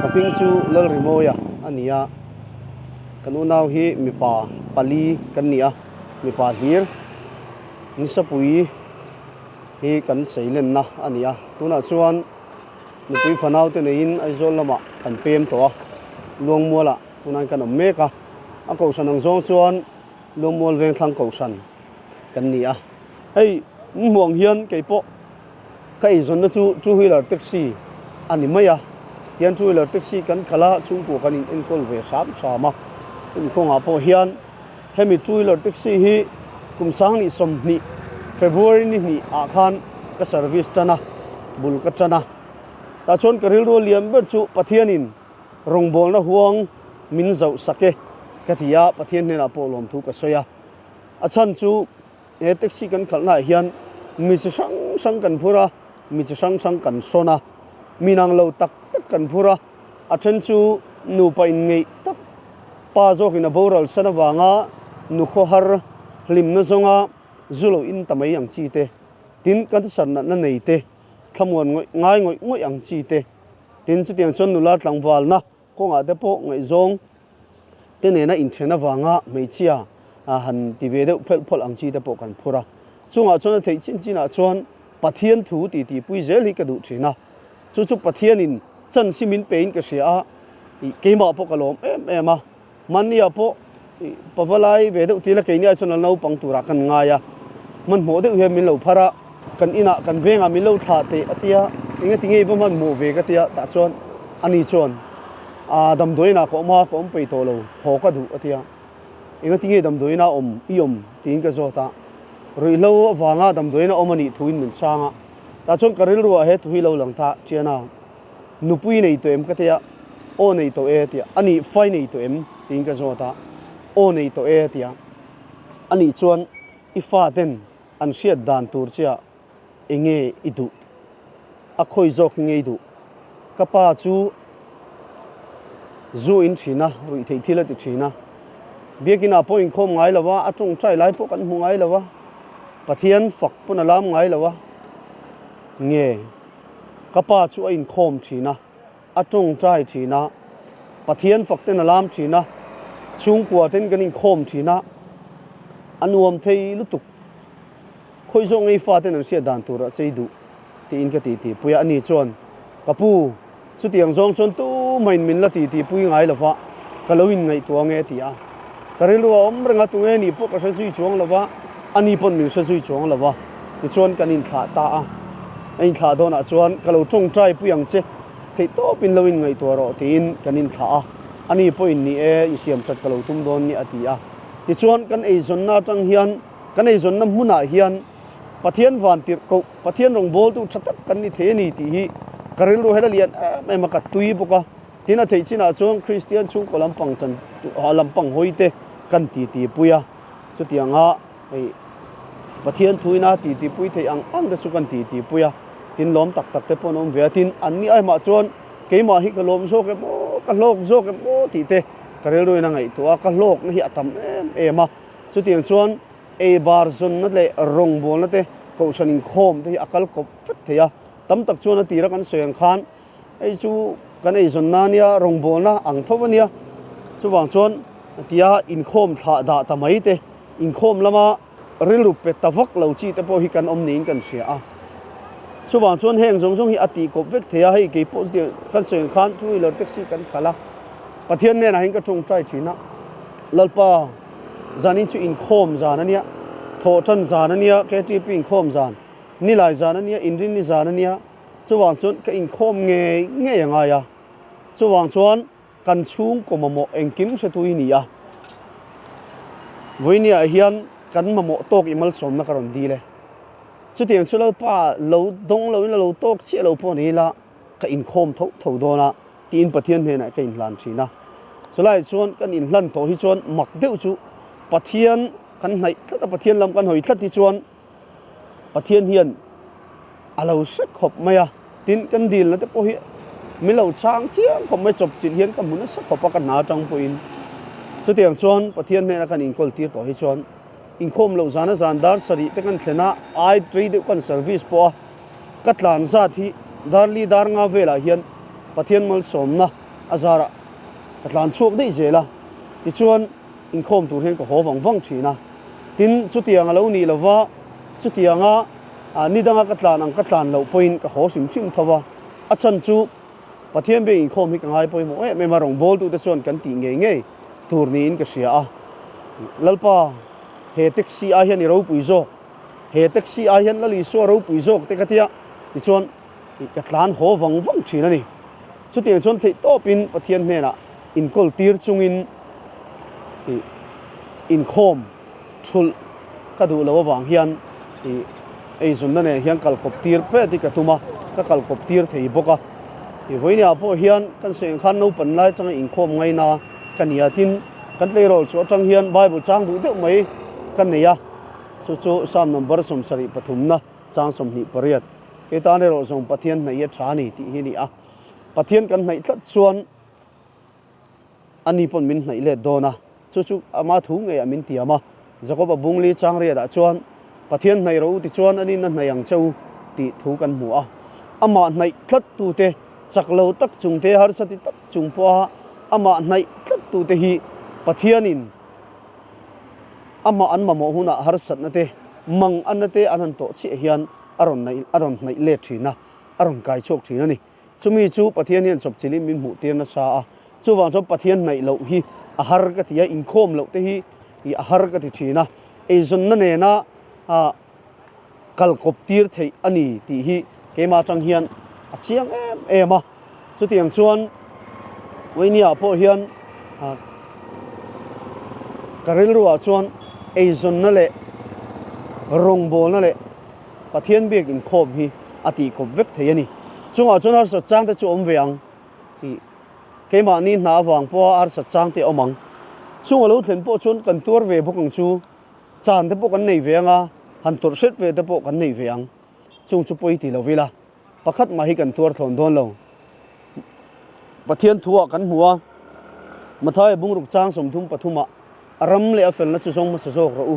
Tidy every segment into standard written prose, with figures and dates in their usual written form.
kaping chu lal rimoya ania kanunau hi mipa pali kania mipa hlir nisapui hi kan seilen na ania tuna chuan nupui fanau te nein aizol lama kan pem to luang muala tunan kan meka a ko sanang zong chuan luang mual veng thlang ko san kan nia hei muang hian keipo kai zon na chu two wheeler taxi ani maya tian two wheeler taxi kan khala chungpu kan in kol ve sama in konga po hian hemi two wheeler taxi hi kumsang ni som ni February ni a khan ka service tana bul ka tana ta chon karil ro liam ber chu pathianin rongbol na huang min zau sake kathia pathian ne na polom thu ka soya achan chu e taxi kan khalna hian mi sang sang kan phura mi sang sang kan sona minang lo tak tak kan phura athan chu nu pa in ngei tak pa zo kina boral sana wanga nu kho har lim na zonga zulo in tamai ang chi te tin kan san na nei te thamon ngoi ang chi te tin chu tiang chon nula tlangwal na ko nga te po ngai zong te ne na in thena wanga mei chia a han ti ve de phol ang chi te po kan phura chunga chon thei chin china chon pathian thu ti pui zel hi ka du thina chu pathian in chan simin pein ka sia ke ma po kalom em ma mania po pavalai ve de ti la ke nia chon no pang tura kan nga ya man mo de he min lo phara kan ina kan venga min lo tha te atia inga tinge ba man mo ve ka tia ta chon ani chon a dam doina ko ma ko pe to lo ho ka du atia inga tinge dam doina iom tin ka zo ta rui lo wanga dam doina omani thuin min sanga ta chon karil ruwa he thui lo lang tha chiana nupui nei to em ka tia o nei to e tia ani fai nei to em tin ka zo ta o nei to e tia ani chuan ifa ten an siat dan tur chia enge idu a khoi jok ngei du kapa chu zu in thina rui thei thila ti thina biakina po in khom ngai lawa atung trai lai po kan hu ngai lawa pathian fak puna lam ngai lawa nge kapa chu in khom thina atung trai thina pathian fak ten alam thina chung kwa ten kan in khom thina anuam thei lutuk khoi zong ei fa ten an sia dan tura cheidu ti in ka ti puya ani chon kapu chu tiang zong chon tu main min la ti pui ngai lawa kaloin ngai tuang nge tia karelu om renga tu nge ni po ka sui chuang lawa ani pon min sui chuang lawa ti chon kan in thla ta a ein thla don a chuan kalo tong trai puyang che thei to pin loin ngai to ro tin kan in thla a ani po in ni e isiam chat kalo tum don ni atia ti chuan kan ei zon na tang hian kan ei zon na hmuna hian pathian van tir ko pathian rong bol tu thatat kan ni the ni ti hi karil ro hela lian mai maka tui boka tina thei china chong christian chung kolam pang chan halam pang hoite kan ti puya chu tianga ei pathian thuina ti pui thei ang da su kan ti puya tin lom tak te ponom ve tin an ni ai ma chon keima hi ka lom zo ke mo ka lok zo ke mo ti te karel ro na ngai to ka lok na hi atam ema chu tiang chuan e bar zon na le rong bol na te ko sanin khom te akal kop fet theya tam tak chuan ti ra kan soyang khan ei chu kan ei zon na nia rong bol na ang thawania chu wang chuan tia in khom tha da tamai te in khom lama rilu pe tawak lo chi te po hi kan om nin kan sia a chu wang chuan heng zong hi ati kop vek theya hei ke po kan soyang khan two wheeler taxi kan khala pathian ne na hin ka tung trai thina lalpa zanin chu in khom zan ania tho tan zan ania ktp in khom zan ni lai zan ania indin ni zan ania chuwang chuan ka in khom nge anga ya chuwang chuan kan chung ko mamo engkim se tu ni ya voinia hian kan mamo tok imal som na karon di le chu tiang chu lo pa lo dong lo tok che lo po ni la ka in khom tho dona tin pathian he na ka in lan thina chulai chuan kan in hlan to hi chuan mak deuh chu pathian kan hnai thata pathian lam kan hoi thlat ti chuan pathian hian alo se khop maya tin kan dil na te po hi milo chang chiang khop mai chop chin hian kan mun sa khopa kan na tang po in chu tiang chuan pathian ne kan in kol tir to hi chuan in khom lo zana zandar sari te kan thlena ai tri de kan service po katlan za thi darli dar nga vela hian pathian mal somna azara katlan chuak dei zela ti chuan in khom tur hen ko ho wang thina tin chutianga lo ni lova chutianga nidanga katlan lo point ka ho sim thawa achan chu pathian be in khom hi ka ngai poi mo me marong bol tu te chuan kan ti nge tur ni in ka sia a lalpa he taxi a hian i ro pui zo he taxi a hian lali so ro pui zo te katia ti chuan katlan ho wang thina ni chuti chuan thei topin pathian hena in kol tir chungin in khom thul ka du lo wang hian ei zun na ne hian kal khop tir pe ti ka tuma ka kal khop tir thei boka i voinia po hian kan seng khan no pan lai chang in khom ngai na kania tin kan tlei rol chu atang hian bible chang du deuh mai kan neya chu sam number som sari pathum na chang som ni pariat ke ta ne ro som pathian nei a thani ti hi ni a pathian kan nei tlat chuan ani pon min nei le dona chu ama thu nge amin ti ama jacob bungli chang ria da chuan pathian nei ro ti chuan ani na nayang chau ti thu kan mu a ama nei tlat tu te chaklo tak chung te har sati tak chung po ama nei tlat tu te hi pathianin ama an ma mo huna har sat na te mang an na te anan to chi hian aron nei le thina aron kai chok thina ni chumi chu pathian hian chop chili min mu tir na sa a chu wang chop pathian nei lo hi a har ka tia in khom lo te hi a har ka ti thina e zon na ne na kal kop tir thei ani ti hi kema tang hian a chiang em a chu tiang chuan weinia po hian karel ruwa chuan e zon na le rong bol na le pathian bek in khom hi ati kop vek thei ani chunga chuan har sa chang te chu om veang hi kema ni na wang po ar sa chang te omang chunga lo thlen po chuan kan tur ve bokang chu chan te po kan nei venga han tur set ve te po kan nei veang chung chu poi ti lo vila pakhat ma hi kan tur thon don lo pathian thuwa kan huwa mathai bungruk chang som thum pathuma aram le afel na chu song ma sa zo ro u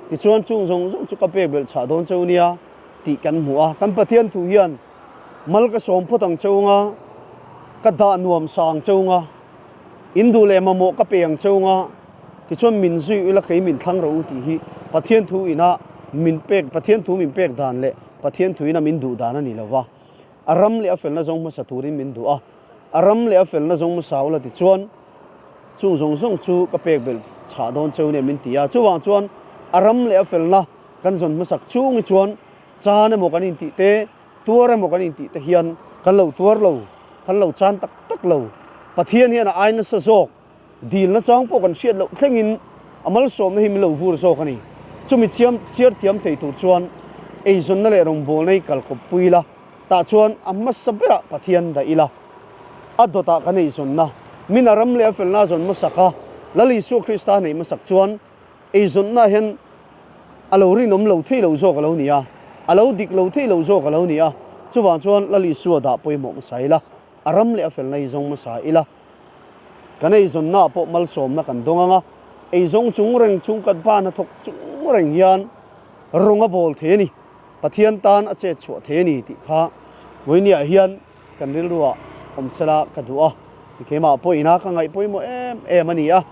ti chuan chung song chu ka pe bel cha don cheunia ti kan huwa kan pathian thu hian mal ka som photang cheunga ka da nuam sang cheunga indu le ma mo ka peng cheunga ti chuan min zui ila kai min thlang ro u ti hi pathian thu ina min pek pathian thu min pek dan le pathian thu ina min du dan ani lawa aram le afel na zong ma sa turin min du a aram le afel na zong ma saula ti chuan chung zong chu ka pek bel cha don cheu ne min tia chuwang chuan aram le afel na kan zon ma sak chung i chuan cha na mo kan in ti te tuar mo kan in ti te hian kan lo tuar lo kan lo chan tak lo pathian hian ai na sa zok dil na chang po kan siat lo thlengin amal som na him lo vur zo kani chumi chiar thiam thei tur chuan ei zon na le rong bol nei kal ko puila ta chuan amma sabera pathian da ila adota kan ei zon na minaram le afel na zon ma saka lali su krista nei ma sak chuan ei zon na hen alo ri nom lo thei lo zo ka lo nia alo dik lo thei lo zo ka lo nia chuwang chuan lali su da poi mo ma saila aram le afel nei zong ma sa ila kan ei zon na po mal som na kan donganga ei zong chung reng chung kat ba na thok chung reng hian ronga bol the ni pathian tan a che chu the ni ti kha voinia hian kan ril ruwa omsala ka du'a ti kema po ina ka ngai poi mo em ani a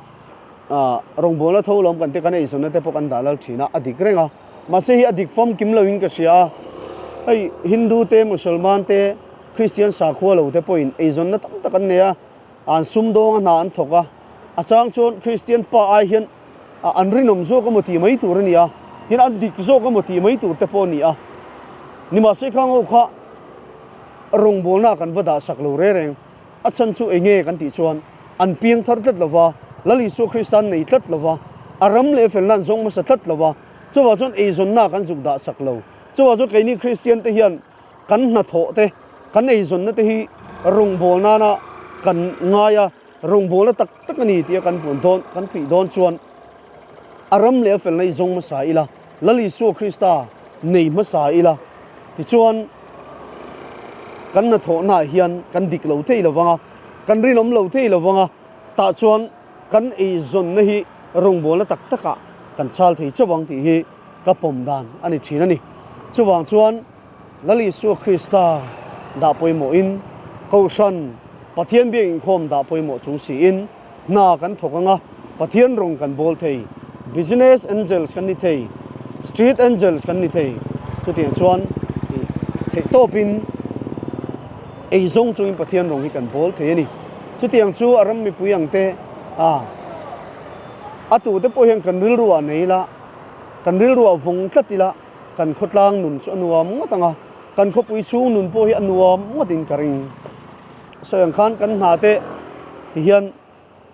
rong bol na tholom kan te kan ei zon na te po kan dalal thina adik renga ma se hi adik fom kim lo in ka sia ai hindu te musulman te christian sa kho lo te point ei zon na tam takan ne a an sum dong na an thoka achang chon christian pa ai hian an rinom zo ka moti mai tur ni a hin an dik zo ka moti mai tur te po ni a ni ma se khang o kha rong bol na kan wada sak lo re reng achan chu enge kan ti chuan an piang thar tlat lawa lali su christian nei tlat lawa aram le fel nan zong ma sa tlat lawa chuwa chon ei zon na kan zuk da sak lo chuwa chu kai ni christian te hian kan na tho te kan ei zon na te hi rong bol na na kan ngaya rong bol na tak ani ti kan pun don kan pi don chuan aram le fel nei zong ma sa ila lali su krista nei ma sa ila ti chuan kan na tho na hian kan dik lo thei lawanga kan ri nom lo thei lawanga ta chuan kan ei zon na hi rong bol na tak taka kan chal thei chawang ti hi ka pom dan ani thina ni chuwang chuan lali su krista da poi mo in ko san pathian being khom da poimo chung si in na kan thokanga pathian rong kan bol thei business angels kan ni thei street angels kan ni thei chuti chuan thei topin ei zong chung pathian rong hi kan bol thei ni chuti ang chu aram mi puyang te atu te po hian kan ril ruwa nei la kan ril ruwa vung tlatila kan khotlang nun chu anuam ngatanga kan khopui chung nun po hi anuam ngatin karing soyang khan kan na te ti hian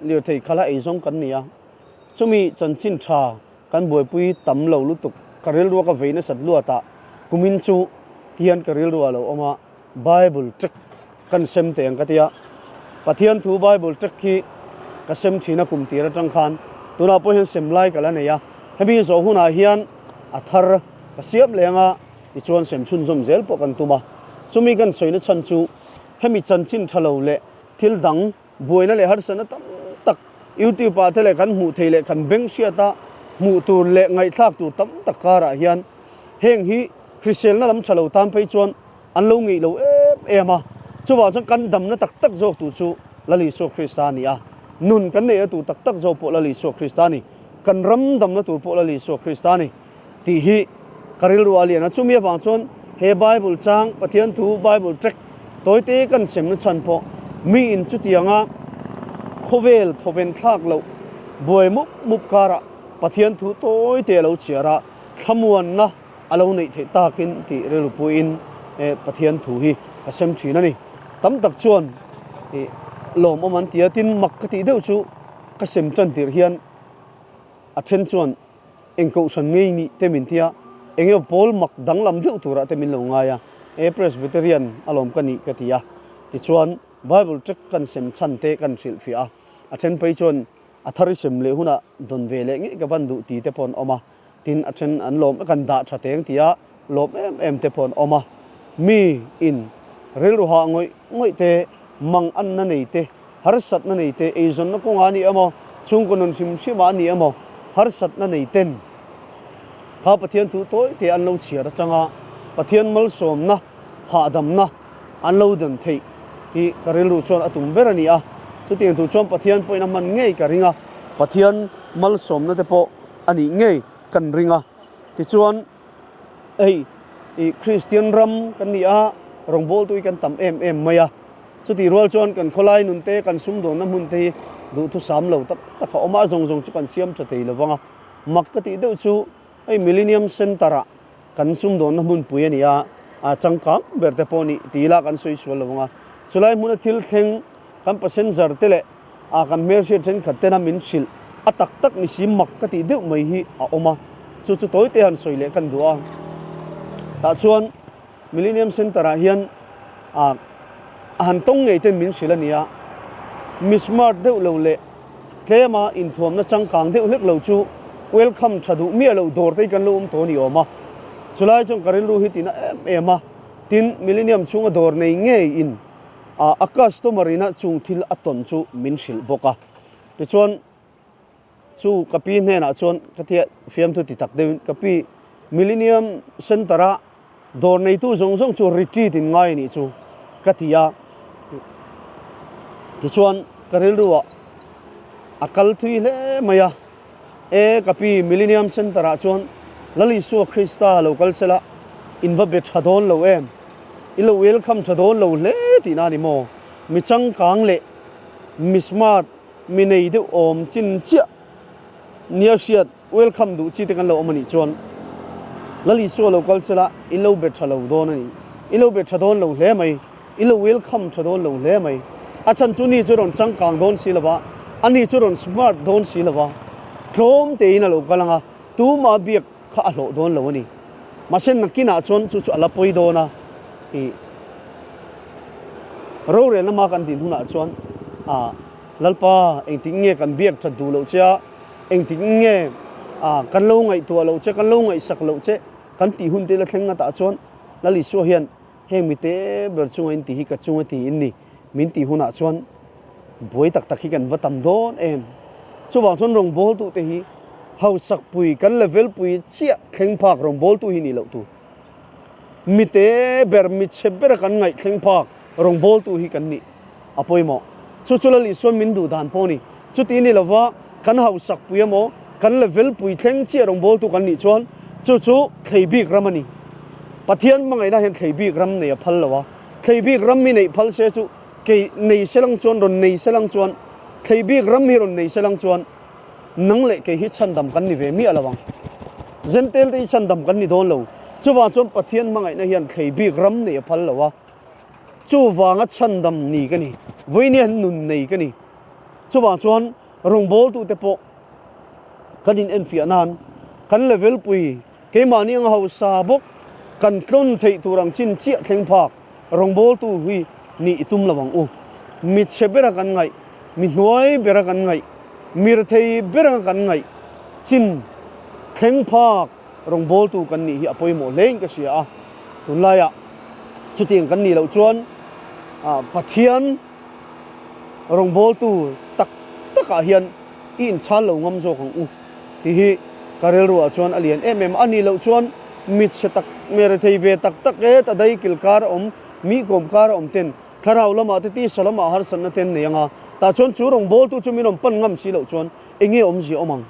lir thei khala ei zong kan nia chumi chanchin tha kan boi pui tam lo lutuk karil ruwa ka veina sat luata kumin chu ti hian karil ruwa lo oma bible trek kan sem te ang katia pathian thu bible trek ki ka sem thina kum tira tang khan tuna po hian sem lai kala neya hemi zo huna hian athar ka siam lenga ti chuan sem chun zom zel po kan tuma chumi kan soina chan chu hemi chanchin thalo le thil dang boina le har sana tam tak youtube pa thele kan mu theile kan beng siata mu tur le ngai thak tu tam tak kara hian heng hi christian na lam thalo tam pe chuan an lo ngi lo ema chuwa chang kan dam na tak tak jok tu chu lali so christiania nun kan ne tu tak tak zo po lali so christiani kan ram dam na tu po lali so christiani ti hi karil ruali na chumi awang chon he bible chang pathian thu bible trek toite kan sem na chan po mi in chutianga khovel thoven thak lo boi mup kara pathian thu toite lo chiara thamuan na alo nei the takin ti relu puin pathian thu hi ka sem thina ni tam tak chuan lom oman tia tin makkati deuh chu ka sem chan tir hian a then chuan engko san ngei ni temin tia engyo pol mak danglam deuh tura temin lo ngaya presbyterian alom kani katia ti chuan bible trek kan sem chan te kan sil fia a then pai chuan athari sem le huna don vele ngi ka bandu ti te pon oma tin a then an lom kan da tha teng tia lom em te pon oma mi in rel ru ha ngoi te mang an na nei te har sat na nei te e zon na ko nga ni amo chung ko non sim ma ni amo har sat na nei ten kha pathian tu toy te an lo chiar changa pathian mal som na ha dam na an lo dam thei hi karil ru chon atum berani a chuti tu chon pathian poina man ngei ka ringa pathian mal som na te po ani ngei kan ringa ti chuan ei christian ram kan ni a rong bol tu kan tam em maya chuti rual chon kan kholai nun te kan sum do na mun te du thu sam lo tak tak oma zong chu kan siam cha te lawanga makkati deuh chu ei millennium center kan sum do na mun puya a changkam berte poni tila kan soi sual lawanga chulai mun thil thleng kan passenger tele a kan mercy train khatena min sil atak tak ni sim makkati deuh mai hi a oma chu toy te han soile kan duwa ta chuan millennium center hian han tong ngei te min silania mismart deuh lo le tlema in thuam na changkang deuh hlek lo chu welcome thadu mi lo dor te kan lo to ni oma chulai chong karil ru hi tina ema tin millennium chunga dor nei ngei in a customerina chung thil aton chu min sil boka ti chuan chu kapi hne na chuan kathia fiam thu ti tak de kapi millennium centera dor nei tu zong chu retreat in ngai ni chu katia ti chuan karil ruwa akal thui le maya kapi millennium centera chuan lali su krista local sela invite thadon lo em ilo welcome thadon lo le ti na ni mo mi chang kang le mismart mi nei de om chin chia near shiat welcome du chi te kan lo omani chuan lali su local sela ilo bet thalo don ani ilo bet thadon lo le mai ilo welcome thadon lo le mai achan chu ni chu ron chang kang don silaba ani chu ron smart don silaba thom te ina lo kalanga tu ma biak kha lo don lo ani masen nakina chon chu ala poi dona i ro re na ma kan din huna chuan lalpa eng ting nge kan biak tha du lo cha eng ting nge kan lo ngai tu lo che kan lo ngai sak lo che kan ti hun te la thlenga ta chuan lali so hian heng mi te ber chunga in ti hi ka chunga ti in ni min ti huna chuan boi tak tak hi kan vatam don em chuwang chon rong bol tu te hi hau sak pui kan level pui chia thleng phak rong bol tu hi ni lo tu mi te ber mi che ber kan ngai thleng phak rong bol tu hi kan ni apoi mo chu chulali son min du dan poni chuti ni lova kan hau sak puya mo kan level pui thleng chi rong bol tu kan ni chuan chu thleibik ramani pathian mangai na hen thleibik ram nei phal lawa thleibik ram mi nei phal se chu ke nei selang chuan ron nei selang chuan thleibik ram hi ron nei selang chuan nang le ke hi chandam kan ni ve mi alawang zentel te chandam kan ni don lo chuwa chuan pathian mangai na hian thleibik ram nei phal lawa chu wanga chandam ni kani voinian nun nei kani chuwa chuan rong bol tu te po kadin en fianan kan level pui ke mani ang hau sa bok kan tlon thei turang chin chia thleng phak rong bol tu hui ni itum lawang u mi chebera kan ngai mi hnuai bera kan ngai mir thei bera kan ngai chin thleng phak rong bol tu kan ni hi apoi mo leng ka sia a tunlaya chuting kan ni lo chuan pathian rong bol tu tak taka hian in chal lo ngam zo khang u ti hi karel ru chuan alien ani lo chuan mi che tak mer thei ve tak tak e ta dai kilkar om mi gom kar om ten tharau lama te ti salama har san na ten neanga ta chuan chu rong bol tu chu min om pan ngam si lo chuan enge om si omang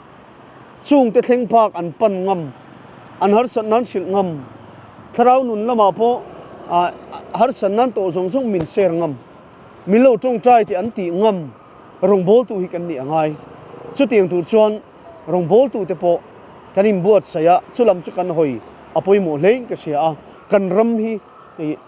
chung te thleng phak an pan ngam an har san nan sil ngam tharau nun lama po har san nan to zong zong min ser ngam min lo tong trai ti an ti ngam rong bol tu hi kan ni angai chu tiang tu chuan rong bol tu te po kanin buat saya chulam chu kan hoi apoi mo leng ka sia a kan ram hi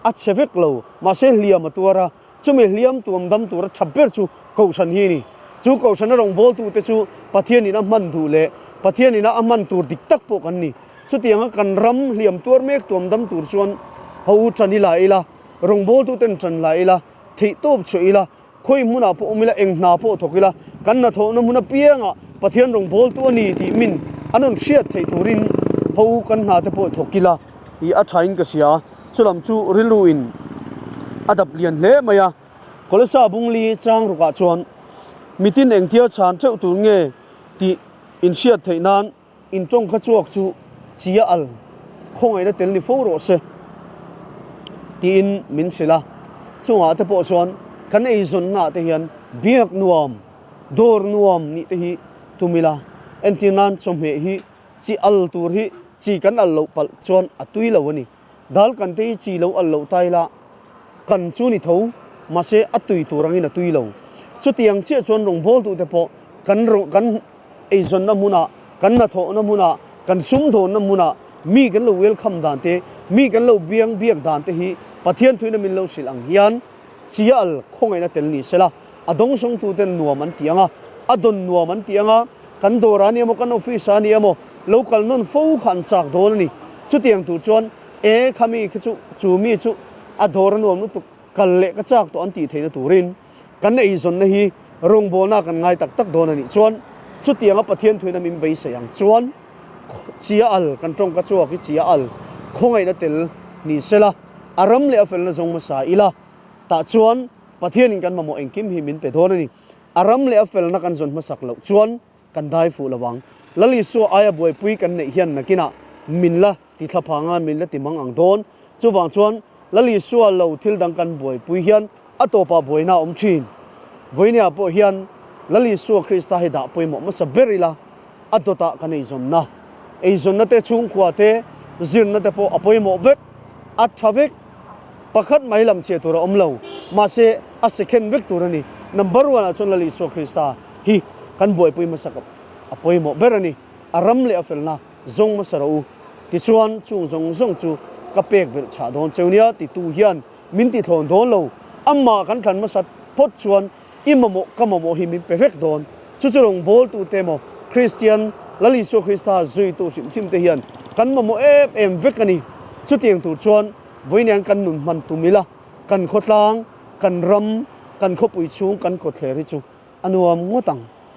a chevek lo ma se hliam atuara chume hliam tuam dam tur chapper chu kausan hi ni chu kausan rong bol tu te chu pathian ina man du le pathian ina aman tur dik tak po kan ni chu tianga kan ram hliam tur mek tuam dam tur chuan ho chani la ila rong bol tu ten chan la ila thei top chu ila khoi muna po omila engna po thokila kan na tho na muna pianga pathian rong bol tu ani ti min anon hriat thei turin ho kan na te po thokila I a thain ka sia chulam chu riluin adap lian hle maya kolasa bungli chang ruka chuan mitin engtia chan cheu tur nge ti in hriat theinan in tong kha chuak chu chia al khongai na tel ni fo ro se ti in min sila chunga te po chuan kan ei zon na te hian biak nuam dor nuam ni te hi tumila entinan chomhe hi chi al tur hi chi kan al lo pal chuan atui lo ani dal kan te chi lo al lo taila kan chu ni tho ma se atui turangin atui lo chu tiang che chuan rong bol tu te po kan ei zon na muna kan na tho na muna kan sum tho na muna mi kan lo welcome dan te mi kan lo biak dan te hi pathian thuina min lo silang hian chial khongai na tel ni sela adong song tu ten nuam an tianga adon nuam an tianga kan dorani amo kan office ani amo local non fo khan chak don ni chu tiang tu chuan khami chu mi chu ador nuam nu tu kalle ka chak to an ti theina turin kan ei zon na hi rong bona kan ngai tak tak don ani chuan chu tianga pathian thuina min bei sayang chuan chial kan tong ka chuak ki chial khongai na tel ni sela aram le afel na zong ma sa ila ta chuan pathian in kan mamo engkim hi min pe thon ani aram le afel na kan zon ma sak lo chuan kan dai fu lawang lali so aya boy pui kan nei hian nakina min la ti thlapanga min la ti mang ang don chuwang chuan lali so lo thil dang kan boy pui hian atopa boina om thin voinia po hian lali so krista hi da poi mo ma saberila adota kan ei zon na te chung khwa te zin na te po apoi mo bek athavek pakhat mailam che tura omlo ma se a second vek turani number 1 a chon lali so krista hi kan boy pui masakap apoi mo berani aram le afelna zong masarau ti chuan chung zong chu kapek ber cha don cheunia ti tu hian min ti thon don lo amma kan than masat phot chuan imamo kamamo hi min perfect don chu churong bol tu temo christian lali so krista zui tu sim te hian kan mamo em vekani chu tiang tu chuan voinyang kan nun man tumila kan khotlang kan ram kan khopui chung kan ko thleri chu anuam ngotang